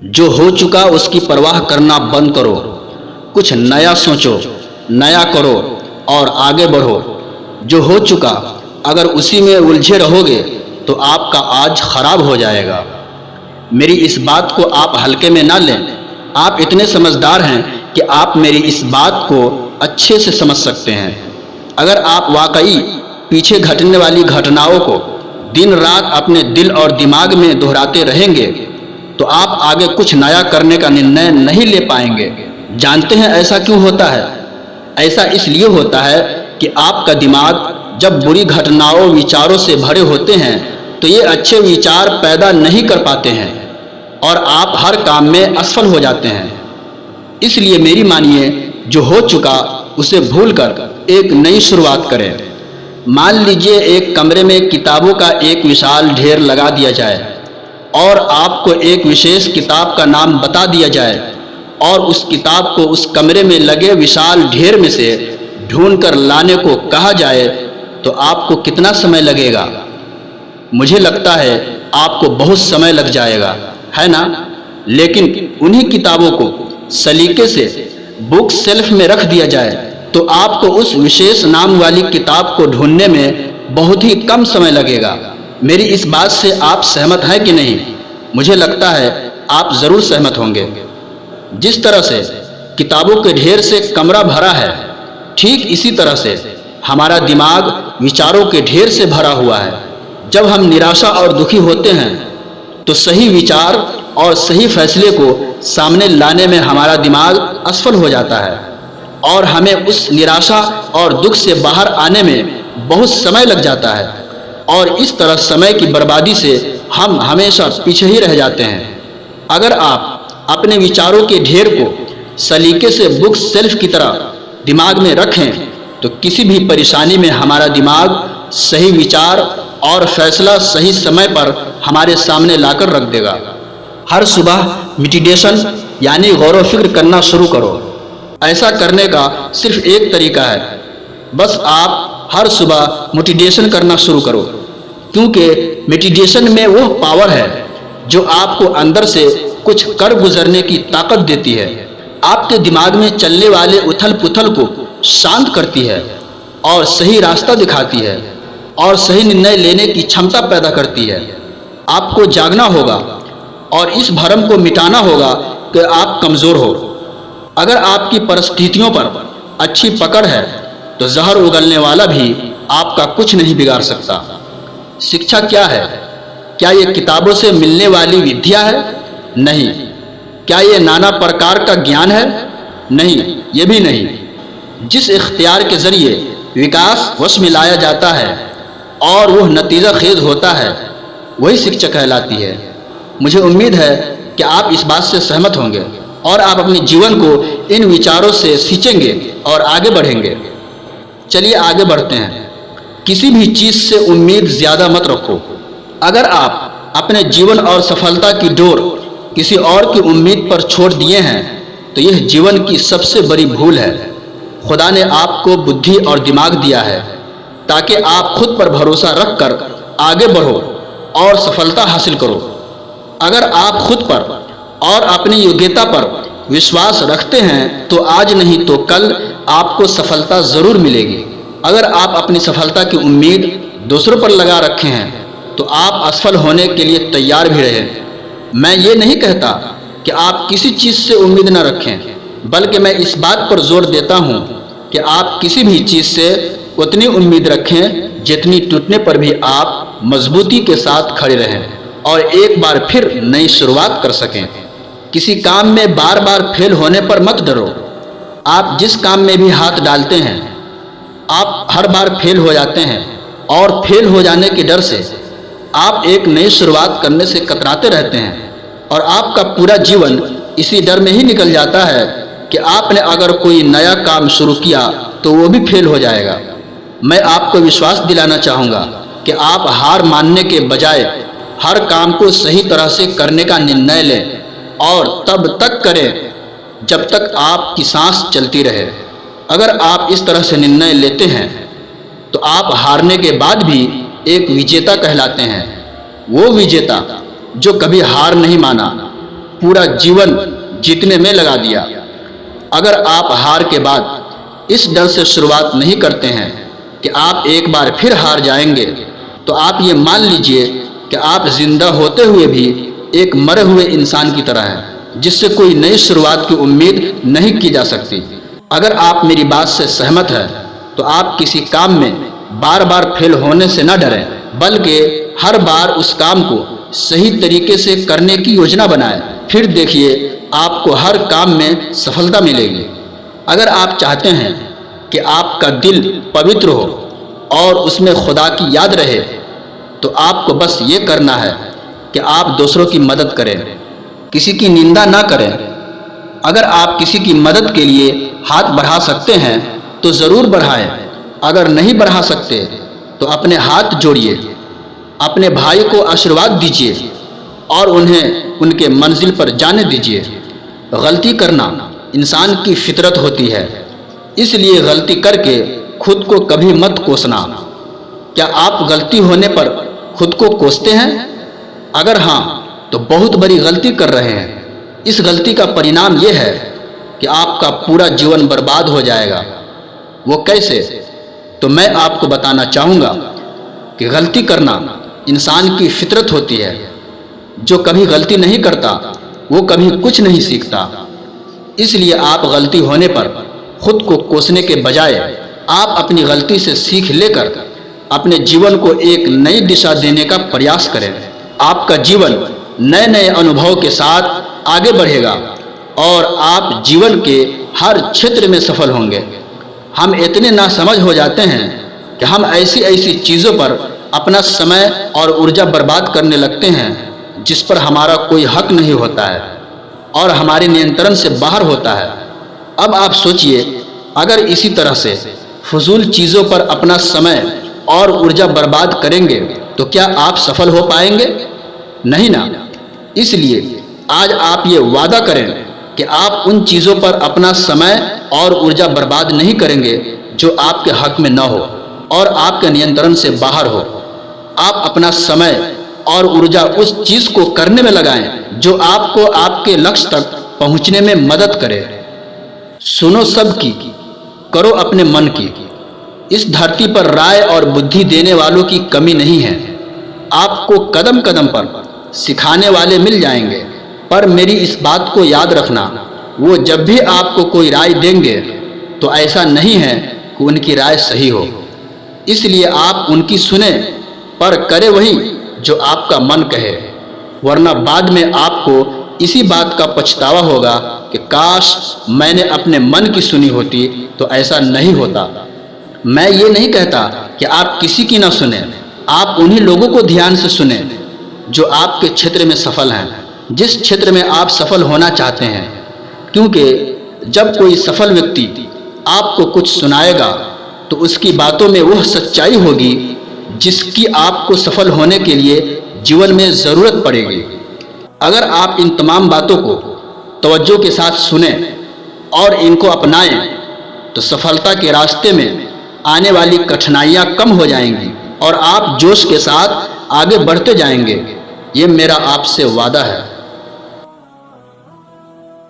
जो हो चुका उसकी परवाह करना बंद करो। कुछ नया सोचो, नया करो और आगे बढ़ो। जो हो चुका अगर उसी में उलझे रहोगे तो आपका आज खराब हो जाएगा। मेरी इस बात को आप हल्के में ना लें। आप इतने समझदार हैं कि आप मेरी इस बात को अच्छे से समझ सकते हैं। अगर आप वाकई पीछे घटने वाली घटनाओं को दिन रात अपने दिल और दिमाग में दोहराते रहेंगे तो आप आगे कुछ नया करने का निर्णय नहीं ले पाएंगे। जानते हैं ऐसा क्यों होता है? ऐसा इसलिए होता है कि आपका दिमाग जब बुरी घटनाओं विचारों से भरे होते हैं तो ये अच्छे विचार पैदा नहीं कर पाते हैं और आप हर काम में असफल हो जाते हैं। इसलिए मेरी मानिए, जो हो चुका उसे भूलकर एक नई शुरुआत करें। मान लीजिए एक कमरे में किताबों का एक विशाल ढेर लगा दिया जाए और आपको एक विशेष किताब का नाम बता दिया जाए और उस किताब को उस कमरे में लगे विशाल ढेर में से ढूंढकर लाने को कहा जाए तो आपको कितना समय लगेगा? मुझे लगता है आपको बहुत समय लग जाएगा, है ना? लेकिन उन्हीं किताबों को सलीके से बुक शेल्फ में रख दिया जाए तो आपको उस विशेष नाम वाली किताब को ढूंढने में बहुत ही कम समय लगेगा। मेरी इस बात से आप सहमत हैं कि नहीं? मुझे लगता है आप जरूर सहमत होंगे। जिस तरह से किताबों के ढेर से कमरा भरा है, ठीक इसी तरह से हमारा दिमाग विचारों के ढेर से भरा हुआ है। जब हम निराशा और दुखी होते हैं तो सही विचार और सही फैसले को सामने लाने में हमारा दिमाग असफल हो जाता है और हमें उस निराशा और दुख से बाहर आने में बहुत समय लग जाता है और इस तरह समय की बर्बादी से हम हमेशा पीछे ही रह जाते हैं। अगर आप अपने विचारों के ढेर को सलीके से बुक शेल्फ की तरह दिमाग में रखें तो किसी भी परेशानी में हमारा दिमाग सही विचार और फैसला सही समय पर हमारे सामने लाकर रख देगा। हर सुबह मेडिटेशन यानी गौर व फिक्र करना शुरू करो। ऐसा करने का सिर्फ एक तरीका है, बस आप हर सुबह मेडिटेशन करना शुरू करो, क्योंकि मेडिटेशन में वो पावर है जो आपको अंदर से कुछ कर गुजरने की ताकत देती है। आपके दिमाग में चलने वाले उथल पुथल को शांत करती है और सही रास्ता दिखाती है और सही निर्णय लेने की क्षमता पैदा करती है। आपको जागना होगा और इस भ्रम को मिटाना होगा कि आप कमज़ोर हो। अगर आपकी परिस्थितियों पर अच्छी पकड़ है तो जहर उगलने वाला भी आपका कुछ नहीं बिगाड़ सकता। शिक्षा क्या है? क्या ये किताबों से मिलने वाली विद्या है? नहीं। क्या ये नाना प्रकार का ज्ञान है? नहीं, ये भी नहीं। जिस इख्तियार के जरिए विकास वश में लाया जाता है और वह नतीजा खेज होता है, वही शिक्षा कहलाती है। मुझे उम्मीद है कि आप इस बात से सहमत होंगे और आप अपने जीवन को इन विचारों से सींचेंगे और आगे बढ़ेंगे। चलिए आगे बढ़ते हैं। किसी भी चीज़ से उम्मीद ज़्यादा मत रखो। अगर आप अपने जीवन और सफलता की डोर किसी और की उम्मीद पर छोड़ दिए हैं तो यह जीवन की सबसे बड़ी भूल है। खुदा ने आपको बुद्धि और दिमाग दिया है ताकि आप खुद पर भरोसा रखकर आगे बढ़ो और सफलता हासिल करो। अगर आप खुद पर और अपनी योग्यता पर विश्वास रखते हैं तो आज नहीं तो कल आपको सफलता ज़रूर मिलेगी। अगर आप अपनी सफलता की उम्मीद दूसरों पर लगा रखे हैं तो आप असफल होने के लिए तैयार भी रहें। मैं ये नहीं कहता कि आप किसी चीज़ से उम्मीद न रखें, बल्कि मैं इस बात पर जोर देता हूँ कि आप किसी भी चीज़ से उतनी उम्मीद रखें जितनी टूटने पर भी आप मजबूती के साथ खड़े रहें और एक बार फिर नई शुरुआत कर सकें। किसी काम में बार बार फेल होने पर मत डरो। आप जिस काम में भी हाथ डालते हैं आप हर बार फेल हो जाते हैं और फेल हो जाने के डर से आप एक नई शुरुआत करने से कतराते रहते हैं और आपका पूरा जीवन इसी डर में ही निकल जाता है कि आपने अगर कोई नया काम शुरू किया तो वो भी फेल हो जाएगा। मैं आपको विश्वास दिलाना चाहूँगा कि आप हार मानने के बजाय हर काम को सही तरह से करने का निर्णय लें और तब तक करें जब तक आपकी सांस चलती रहे। अगर आप इस तरह से निर्णय लेते हैं तो आप हारने के बाद भी एक विजेता कहलाते हैं। वो विजेता जो कभी हार नहीं माना पूरा जीवन जीतने में लगा दिया। अगर आप हार के बाद इस डर से शुरुआत नहीं करते हैं कि आप एक बार फिर हार जाएंगे, तो आप ये मान लीजिए कि आप जिंदा होते हुए भी एक मरे हुए इंसान की तरह हैं, जिससे कोई नई शुरुआत की उम्मीद नहीं की जा सकती। अगर आप मेरी बात से सहमत हैं तो आप किसी काम में बार बार फेल होने से न डरें, बल्कि हर बार उस काम को सही तरीके से करने की योजना बनाएं। फिर देखिए आपको हर काम में सफलता मिलेगी। अगर आप चाहते हैं कि आपका दिल पवित्र हो और उसमें खुदा की याद रहे, तो आपको बस ये करना है कि आप दूसरों की मदद करें, किसी की निंदा ना करें। अगर आप किसी की मदद के लिए हाथ बढ़ा सकते हैं तो ज़रूर बढ़ाएं। अगर नहीं बढ़ा सकते तो अपने हाथ जोड़िए, अपने भाई को आशीर्वाद दीजिए और उन्हें उनके मंजिल पर जाने दीजिए। गलती करना इंसान की फितरत होती है, इसलिए गलती करके खुद को कभी मत कोसना। क्या आप गलती होने पर खुद को कोसते हैं? अगर हाँ, तो बहुत बड़ी गलती कर रहे हैं। इस गलती का परिणाम यह है कि आपका पूरा जीवन बर्बाद हो जाएगा। वो कैसे? तो मैं आपको बताना चाहूँगा कि गलती करना इंसान की फितरत होती है। जो कभी गलती नहीं करता वो कभी कुछ नहीं सीखता। इसलिए आप गलती होने पर खुद को कोसने के बजाय आप अपनी गलती से सीख लेकर अपने जीवन को एक नई दिशा देने का प्रयास करें। आपका जीवन नए नए अनुभव के साथ आगे बढ़ेगा और आप जीवन के हर क्षेत्र में सफल होंगे। हम इतने नासमझ हो जाते हैं कि हम ऐसी ऐसी चीज़ों पर अपना समय और ऊर्जा बर्बाद करने लगते हैं जिस पर हमारा कोई हक नहीं होता है और हमारे नियंत्रण से बाहर होता है। अब आप सोचिए, अगर इसी तरह से फजूल चीज़ों पर अपना समय और ऊर्जा बर्बाद करेंगे तो क्या आप सफल हो पाएंगे? नहीं ना। इसलिए आज आप ये वादा करें कि आप उन चीज़ों पर अपना समय और ऊर्जा बर्बाद नहीं करेंगे जो आपके हक में न हो और आपके नियंत्रण से बाहर हो। आप अपना समय और ऊर्जा उस चीज़ को करने में लगाएं जो आपको आपके लक्ष्य तक पहुंचने में मदद करे। सुनो सबकी, करो अपने मन की। इस धरती पर राय और बुद्धि देने वालों की कमी नहीं है। आपको कदम कदम पर सिखाने वाले मिल जाएंगे, पर मेरी इस बात को याद रखना, वो जब भी आपको कोई राय देंगे तो ऐसा नहीं है कि उनकी राय सही हो। इसलिए आप उनकी सुने, पर करे वही जो आपका मन कहे, वरना बाद में आपको इसी बात का पछतावा होगा कि काश मैंने अपने मन की सुनी होती तो ऐसा नहीं होता। मैं ये नहीं कहता कि आप किसी की ना सुने, आप उन्हीं लोगों को ध्यान से सुने जो आपके क्षेत्र में सफल हैं, जिस क्षेत्र में आप सफल होना चाहते हैं। क्योंकि जब कोई सफल व्यक्ति आपको कुछ सुनाएगा तो उसकी बातों में वह सच्चाई होगी जिसकी आपको सफल होने के लिए जीवन में ज़रूरत पड़ेगी। अगर आप इन तमाम बातों को तवज्जो के साथ सुने और इनको अपनाएं तो सफलता के रास्ते में आने वाली कठिनाइयां कम हो जाएंगी और आप जोश के साथ आगे बढ़ते जाएंगे। ये मेरा आपसे वादा है।